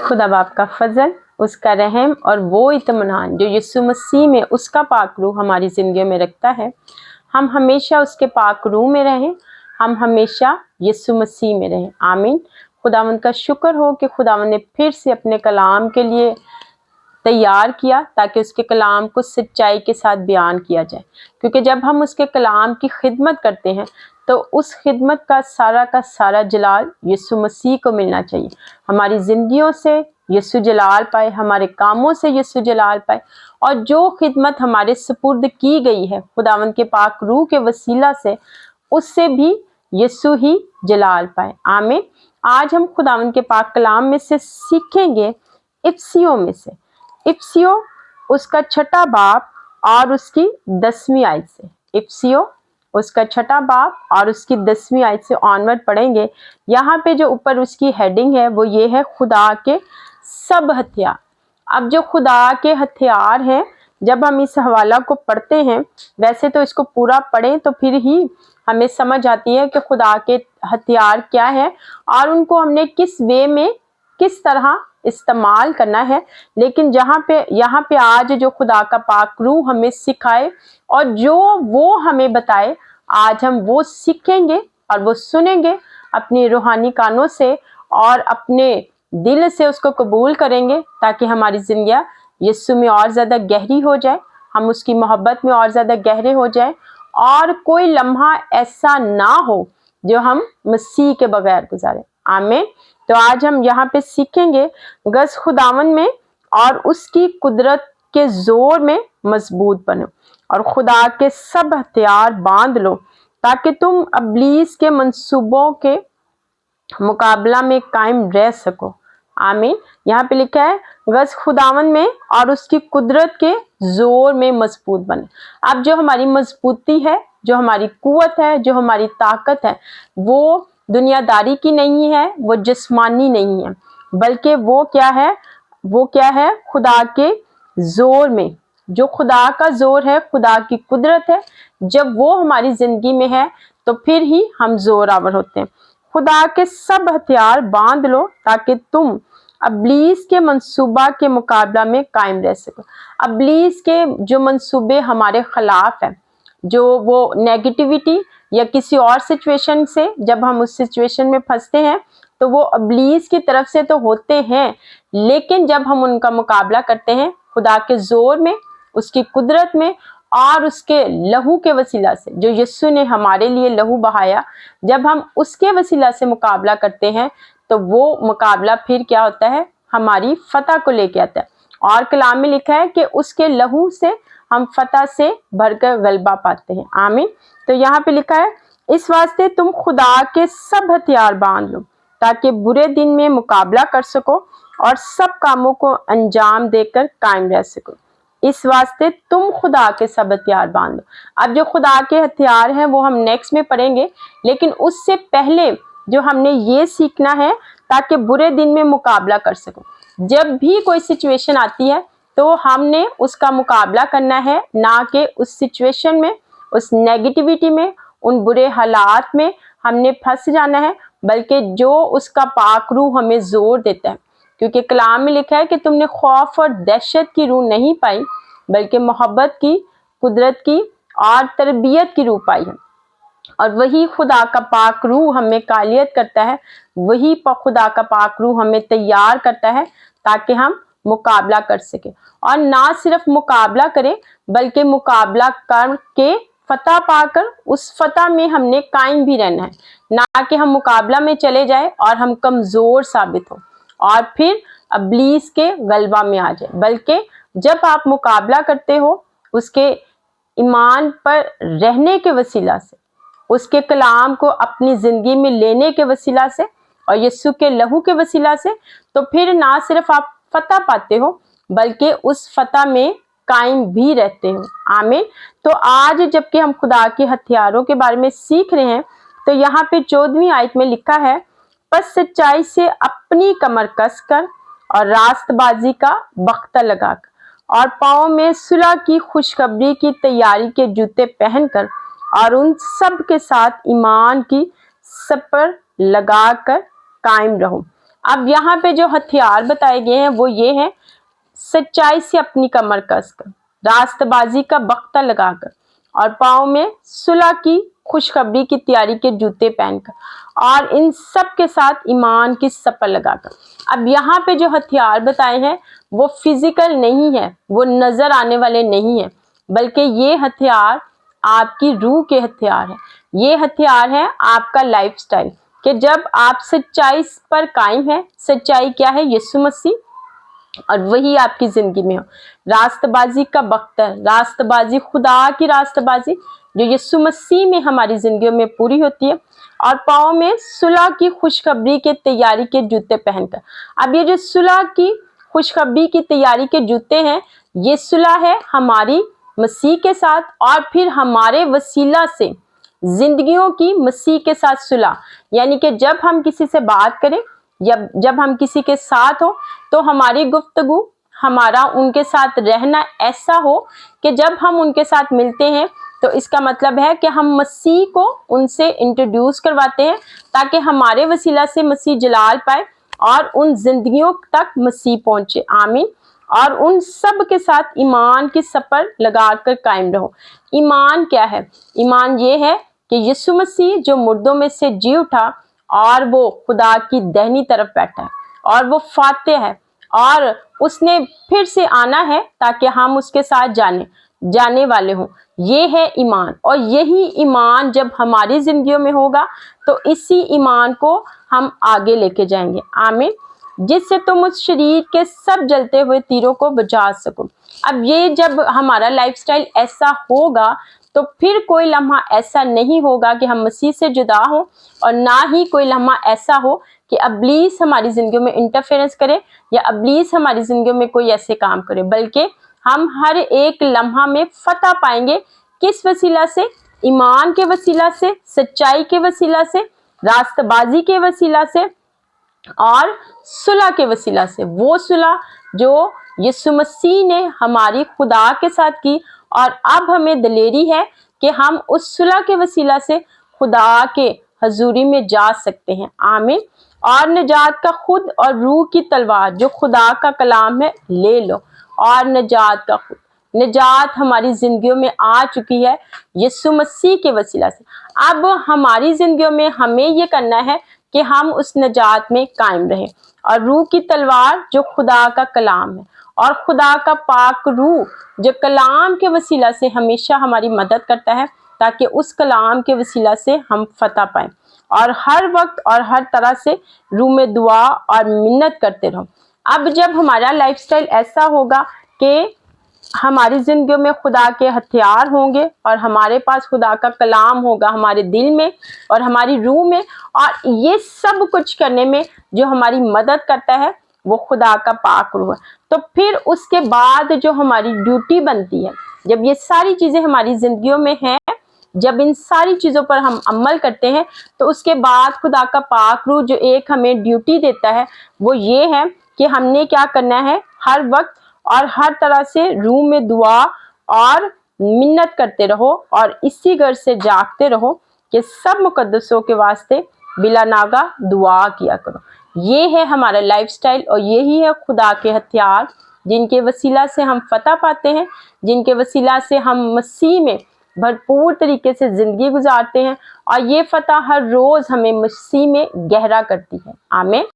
खुदा बाप का फजल, उसका रहम और वो इत्मीनान जो यीशु मसीह में उसका पाक रूह हमारी ज़िंदगी में रखता है, हम हमेशा उसके पाक रूह में रहें, हम हमेशा यीशु मसीह में रहें। आमीन। खुदावंद का शुक्र हो कि खुदावंद ने फिर से अपने कलाम के लिए तैयार किया ताकि उसके कलाम को सच्चाई के साथ बयान किया जाए, क्योंकि जब हम उसके कलाम की खिदमत करते हैं तो उस खिदमत का सारा जलाल यीशु मसीह को मिलना चाहिए। हमारी ज़िंदगियों से यीशु जलाल पाए, हमारे कामों से यीशु जलाल पाए, और जो खिदमत हमारे सुपुर्द की गई है खुदावंद के पाक रूह के वसीला से, उससे भी यीशु ही जलाल पाए। आमीन। आज हम खुदावंद के पाक कलाम में से सीखेंगे इफिसियों में से, इफिसियों उसका 6 बाब और उसकी 10वीं आयत से। इफिसियों उसका 6 बाब और उसकी 10वीं आयत से ऑनवर्ड पढ़ेंगे। यहाँ पे जो ऊपर उसकी हेडिंग है वो ये है, खुदा के सब हथियार। अब जो खुदा के हथियार हैं, जब हम इस हवाला को पढ़ते हैं, वैसे तो इसको पूरा पढ़ें तो फिर ही हमें समझ आती है कि खुदा के हथियार क्या है और उनको हमने किस वे में किस तरह इस्तेमाल करना है। लेकिन यहाँ पे आज जो खुदा का पाक रूह हमें सिखाए और जो वो हमें बताए, आज हम वो सीखेंगे और वो सुनेंगे अपनी रूहानी कानों से और अपने दिल से उसको कबूल करेंगे, ताकि हमारी जिंदगियां यीशु में और ज़्यादा गहरी हो जाए, हम उसकी मोहब्बत में और ज़्यादा गहरे हो जाए, और कोई लम्हा ऐसा ना हो जो हम मसीह के बगैर गुजारे। आमीन। तो आज हम यहाँ पे सीखेंगे, गस खुदावन में और उसकी कुदरत के जोर में मजबूत बनो और खुदा के सब हथियार बांध लो, ताकि तुम इब्लीस के मंसूबों के मुकाबला में कायम रह सको। आमीन। यहाँ पे लिखा है, गस खुदावन में और उसकी कुदरत के जोर में मजबूत बने। अब जो हमारी मजबूती है, जो हमारी कुव्वत है, जो हमारी ताकत है, वो दुनियादारी की नहीं है, वो जिस्मानी नहीं है, बल्कि वो क्या है, खुदा के जोर में। जो खुदा का जोर है, खुदा की कुदरत है, जब वो हमारी जिंदगी में है तो फिर ही हम जोरावर होते हैं। खुदा के सब हथियार बांध लो ताकि तुम इब्लीस के मंसूबा के मुकाबला में कायम रह सको। इब्लीस के जो मंसूबे हमारे खिलाफ है, जो वो नेगेटिविटी या किसी और सिचुएशन से जब हम उस सिचुएशन में फंसते हैं तो वो इब्लीस की तरफ से तो होते हैं, लेकिन जब हम उनका मुकाबला करते हैं खुदा के जोर में, उसकी कुदरत में और उसके लहू के वसीला से, जो यीशु ने हमारे लिए लहू बहाया, जब हम उसके वसीला से मुकाबला करते हैं तो वो मुकाबला फिर क्या होता है, हमारी फतह को लेके आता है। और कलाम में लिखा है कि उसके लहू से हम फतह से भरकर गलबा पाते हैं। आमीन। तो यहाँ पे लिखा है, इस वास्ते तुम खुदा के सब हथियार बांध लो ताकि बुरे दिन में मुकाबला कर सको और सब कामों को अंजाम देकर कायम रह सको। इस वास्ते तुम खुदा के सब हथियार बांध लो। अब जो खुदा के हथियार हैं वो हम नेक्स्ट में पढ़ेंगे, लेकिन उससे पहले जो हमने ये सीखना है ताकि बुरे दिन में मुकाबला कर सको। जब भी कोई सिचुएशन आती है तो हमने उसका मुकाबला करना है, ना कि उस सिचुएशन में, उस नेगेटिविटी में, उन बुरे हालात में हमने फंस जाना है, बल्कि जो उसका पाक रूह हमें जोर देता है। क्योंकि कलाम में लिखा है कि तुमने खौफ और दहशत की रूह नहीं पाई, बल्कि मोहब्बत की, कुदरत की और तरबियत की रूह पाई है। और वही खुदा का पाक रूह हमें कालियत करता है, वही खुदा का पाक रूह हमें तैयार करता है ताकि हम मुकाबला कर सके। और ना सिर्फ मुकाबला करें, बल्कि मुकाबला करके फतह पाकर उस फतह में हमने कायम भी रहना है, ना कि हम मुकाबला में चले जाए और हम कमजोर साबित हो और फिर इब्लीस के गलबा में आ जाए। बल्कि जब आप मुकाबला करते हो उसके ईमान पर रहने के वसीला से, उसके कलाम को अपनी जिंदगी में लेने के वसीला से और यीशु के लहू के वसीला से, तो फिर ना सिर्फ आप फतह पाते हो बल्कि उस फतह में कायम भी रहते हो। आमीन। तो आज जबकि हम खुदा के हथियारों के बारे में सीख रहे हैं, तो यहाँ पे 14वीं आयत में लिखा है, बस सच्चाई से अपनी कमर कसकर और रास्तबाजी का बख्ता लगाकर और पाँव में सुलह की खुशखबरी की तैयारी के जूते पहनकर और उन सब के साथ ईमान की सपर लगाकर कायम रहो। अब यहाँ पे जो हथियार बताए गए हैं वो ये है, सच्चाई से अपनी कमर कसकर, रास्तबाजी का बख्ता लगाकर, और पाँव में सुलह की खुशखबरी की तैयारी के जूते पहनकर, और इन सब के साथ ईमान की सपर लगाकर। अब यहाँ पे जो हथियार बताए हैं वो फिजिकल नहीं है, वो नजर आने वाले नहीं है, बल्कि ये हथियार आपकी रूह के हथियार है। ये हथियार है आपका लाइफस्टाइल, कि जब आप सच्चाई पर कायम है, सच्चाई क्या है, यीशु मसीह, और वही आपकी जिंदगी में हो। रास्तबाजी का बख्तर, रास्तबाजी खुदा की रास्तबाजी जो यीशु मसीह में हमारी जिंदगियों में पूरी होती है, और पाँव में सुलह की खुशखबरी के तैयारी के जूते पहनकर। अब ये जो सुलह की खुशखबरी की तैयारी के जूते हैं, ये सुलह है हमारी मसीह के साथ, और फिर हमारे वसीला से जिंदगियों की मसीह के साथ सुलह, यानी कि जब हम किसी से बात करें या जब हम किसी के साथ हो, तो हमारी गुफ्तगू, हमारा उनके साथ रहना ऐसा हो कि जब हम उनके साथ मिलते हैं तो इसका मतलब है कि हम मसीह को उनसे इंट्रोड्यूस करवाते हैं, ताकि हमारे वसीला से मसीह जलाल पाए और उन जिंदगियों तक मसीह पहुंचे। आमीन। और उन सब के साथ ईमान की सपर लगाकर कायम रहो। ईमान क्या है? ईमान ये है कि यीशु मसीह जो मुर्दों में से जी उठा और वो खुदा की दाहिनी तरफ बैठा है, और वो फातेह है, और उसने फिर से आना है ताकि हम उसके साथ जाने वाले हों। ये है ईमान, और यही ईमान जब हमारी जिंदगियों में होगा तो इसी ईमान को हम आगे लेके जाएंगे। आमीन। जिससे तुम उस शरीर के सब जलते हुए तीरों को बचा सको। अब ये जब हमारा लाइफस्टाइल ऐसा होगा तो फिर कोई लम्हा ऐसा नहीं होगा कि हम मसीह से जुदा हो, और ना ही कोई लम्हा ऐसा हो कि इब्लीस हमारी जिंदगियों में इंटरफेरेंस करे या इब्लीस हमारी जिंदगियों में कोई ऐसे काम करे, बल्कि हम हर एक लम्हा में फतह पाएंगे। किस वसीला से? ईमान के वसीला से, सच्चाई के वसीला से, रास्तबाजी के वसीला से, और सुलह के वसीला से। वो सुलह जो यीशु मसीह ने हमारी खुदा के साथ की, और अब हमें दिलेरी है कि हम उस सुलह के वसीला से खुदा के हजूरी में जा सकते हैं। आमीन। और निजात का खुद और रूह की तलवार जो खुदा का कलाम है ले लो, और निजात का खुद, निजात हमारी जिंदगियों में आ चुकी है यीशु मसीह के वसीला से। अब हमारी जिंदगियों में हमें ये करना है कि हम उस निजात में कायम रहें, और रूह की तलवार जो खुदा का कलाम है, और खुदा का पाक रूह जो कलाम के वसीला से हमेशा हमारी मदद करता है, ताकि उस कलाम के वसीला से हम फतह पाएं, और हर वक्त और हर तरह से रूह में दुआ और मिन्नत करते रहो। अब जब हमारा लाइफस्टाइल ऐसा होगा कि हमारी जिंदगियों में खुदा के हथियार होंगे, और हमारे पास खुदा का कलाम होगा हमारे दिल में और हमारी रूह में, और ये सब कुछ करने में जो हमारी मदद करता है वो खुदा का पाक रूह है। तो फिर उसके बाद जो हमारी ड्यूटी बनती है, जब ये सारी चीजें हमारी जिंदगियों में हैं, जब इन सारी चीजों पर हम अमल करते हैं, तो उसके बाद खुदा का पाक रूह जो एक हमें ड्यूटी देता है वो ये है कि हमने क्या करना है, हर वक्त और हर तरह से रूह में दुआ और मिन्नत करते रहो, और इसी घर से जागते रहो कि सब मुकद्दसों के वास्ते बिला नागा दुआ किया करो। ये है हमारा लाइफस्टाइल, और यही है खुदा के हथियार जिनके वसीला से हम फतह पाते हैं, जिनके वसीला से हम मसीह में भरपूर तरीके से जिंदगी गुजारते हैं, और ये फतह हर रोज हमें मसीह में गहरा करती है। आमीन।